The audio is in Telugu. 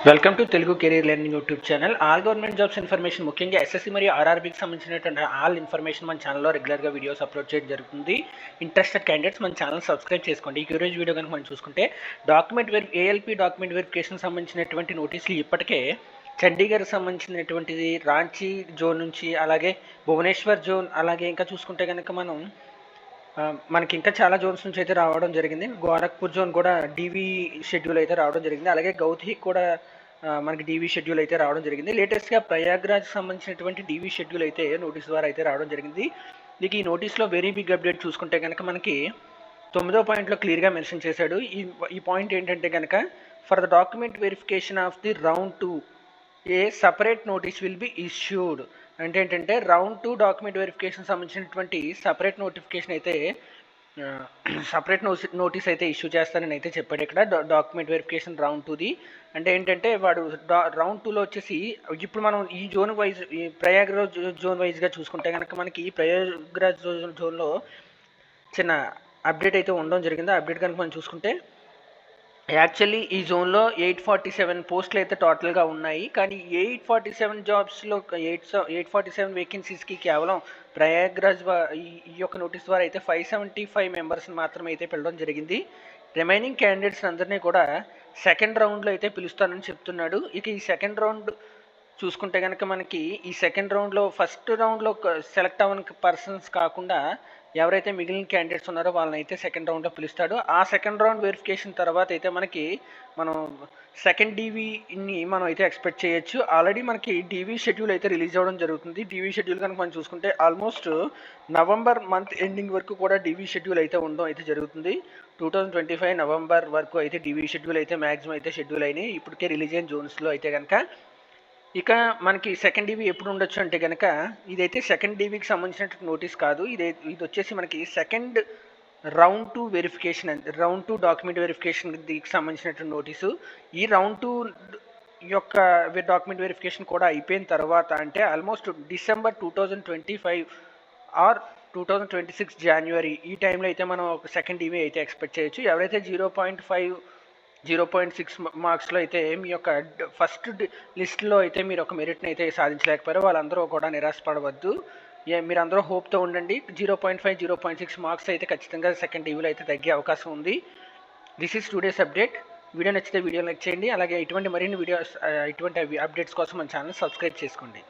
Welcome to Telugu career learning YouTube channel. All government jobs information, ముఖ్యంగా ఎస్ఎస్సి మరియు ఆర్ఆర్బీకి సంబంధించినటువంటి ఆల్ ఇన్ఫర్మేషన్ మన ఛానల్లో రెగ్యులర్గా వీడియోస్ అప్లోడ్ చేయడం జరుగుతుంది. ఇంట్రెస్టెడ్ క్యాండిడేట్స్ మన ఛానల్ సబ్స్క్రైబ్ చేసుకోండి. ఈ రోజు వీడియో కనుక మనం చూసుకుంటే ఏఎల్పి డాక్యుమెంట్ వెరిఫికేషన్ సంబంధించినటువంటి నోటీసులు ఇప్పటికే చండీగఢ్కి సంబంధించినటువంటిది, రాంచీ జోన్ నుంచి, అలాగే భువనేశ్వర్ జోన్, అలాగే ఇంకా చూసుకుంటే కనుక మనకి ఇంకా చాలా జోన్స్ నుంచి అయితే రావడం జరిగింది. గోరఖ్పూర్ జోన్ కూడా డీవీ షెడ్యూల్ అయితే రావడం జరిగింది. అలాగే గౌతీకి కూడా మనకి డీవీ షెడ్యూల్ అయితే రావడం జరిగింది. లేటెస్ట్గా ప్రయాగ్రాజ్కి సంబంధించినటువంటి డీవీ షెడ్యూల్ అయితే నోటీస్ ద్వారా అయితే రావడం జరిగింది. దీనికి ఈ నోటీస్లో వెరీ బిగ్ అప్డేట్ చూసుకుంటే కనుక మనకి 9వ పాయింట్లో క్లియర్గా మెన్షన్ చేశాడు. ఈ పాయింట్ ఏంటంటే కనుక, for the document verification of the round 2 A separate notice will be issued. అంటే ఏంటంటే రౌండ్ 2 డాక్యుమెంట్ వెరిఫికేషన్ సంబంధించినటువంటి సపరేట్ నోటిఫికేషన్ అయితే సపరేట్ నోటీస్ అయితే ఇష్యూ చేస్తానని అయితే చెప్పాడు. ఇక్కడ డాక్యుమెంట్ వెరిఫికేషన్ రౌండ్ 2ది అంటే ఏంటంటే వాడు రౌండ్ 2లో వచ్చేసి, ఇప్పుడు మనం ఈ జోన్ వైజ్, ఈ ప్రయాగ్రాజ్ జోన్ వైజ్గా చూసుకుంటే కనుక మనకి ఈ ప్రయాగ్రాజ్ జోన్లో చిన్న అప్డేట్ అయితే ఉండడం జరిగింది. అప్డేట్ కనుక మనం చూసుకుంటే, యాక్చువల్లీ ఈ జోన్లో 847 పోస్టులు అయితే టోటల్గా ఉన్నాయి. కానీ 847 జాబ్స్లో 847 వేకెన్సీస్కి కేవలం ప్రయాగ్రాజ్ ఈ యొక్క నోటీస్ ద్వారా అయితే 575 మెంబర్స్ని మాత్రమే అయితే పిలవడం జరిగింది. రిమైనింగ్ క్యాండిడేట్స్ అందరినీ కూడా సెకండ్ రౌండ్లో అయితే పిలుస్తానని చెప్తున్నాడు. ఇక ఈ సెకండ్ రౌండ్ చూసుకుంటే కనుక మనకి ఈ సెకండ్ రౌండ్లో, ఫస్ట్ రౌండ్లో సెలెక్ట్ అవ్వని పర్సన్స్ కాకుండా ఎవరైతే మిగిలిన క్యాండిడేట్స్ ఉన్నారో వాళ్ళని అయితే సెకండ్ రౌండ్లో పిలుస్తాడు. ఆ సెకండ్ రౌండ్ వెరిఫికేషన్ తర్వాత అయితే మనం సెకండ్ డీవీని మనం అయితే ఎక్స్పెక్ట్ చేయొచ్చు. ఆల్రెడీ మనకి డీవీ షెడ్యూల్ అయితే రిలీజ్ అవ్వడం జరుగుతుంది. డీవీ షెడ్యూల్ కనుక మనం చూసుకుంటే ఆల్మోస్ట్ నవంబర్ మంత్ ఎండింగ్ వరకు కూడా డీవీ షెడ్యూల్ అయితే ఉండడం అయితే జరుగుతుంది. 2025 నవంబర్ వరకు అయితే డీవీ షెడ్యూల్ అయితే మ్యాక్సిమం అయితే షెడ్యూల్ అయినాయి. ఇప్పటికే రిలీజ్ అయిన జోన్స్లో అయితే కనుక. ఇక మనకి సెకండ్ డీవీ ఎప్పుడు ఉండొచ్చు అంటే కనుక, ఇదైతే సెకండ్ డీవీకి సంబంధించిన నోటీస్ కాదు. ఇది వచ్చేసి మనకి second round 2 verification, round 2 document verification దీనికి సంబంధించినటువంటి నోటీసు. ఈ రౌండ్ 2 యొక్క డాక్యుమెంట్ వెరిఫికేషన్ కూడా అయిపోయిన తర్వాత, అంటే ఆల్మోస్ట్ డిసెంబర్ 2025 ఆర్ 2026 జనవరి ఈ టైంలో అయితే మనం ఒక సెకండ్ డీవీ అయితే ఎక్స్పెక్ట్ చేయొచ్చు. ఎవరైతే 0.6 మార్క్స్లో అయితే మీ యొక్క ఫస్ట్ లిస్ట్లో అయితే మీరు ఒక మెరిట్ని అయితే సాధించలేకపోయారో వాళ్ళందరూ కూడా నిరాశపడవద్దు. మీరందరూ హోప్తో ఉండండి. 0.5, 0.6 మార్క్స్ అయితే ఖచ్చితంగా సెకండ్ డీవీలో అయితే తగ్గే అవకాశం ఉంది. This is today's update. Video నచ్చితే వీడియో లైక్ చేయండి. అలాగే ఇటువంటి మరిన్ని అప్డేట్స్ కోసం మన ఛానల్ సబ్స్క్రైబ్ చేసుకోండి.